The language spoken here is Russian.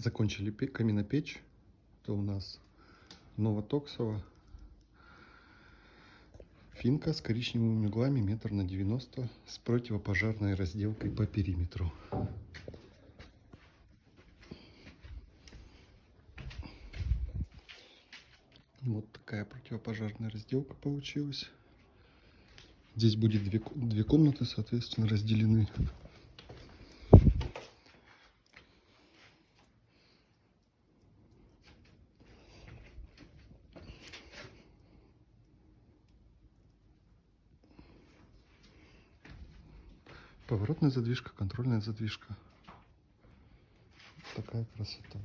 Закончили каменопечь. Это у нас Новотоксово. Финка с коричневыми углами 1,90 м с противопожарной разделкой по периметру. Вот такая противопожарная разделка получилась. Здесь будет две комнаты, соответственно, разделены. Поворотная задвижка, контрольная задвижка. Такая красота.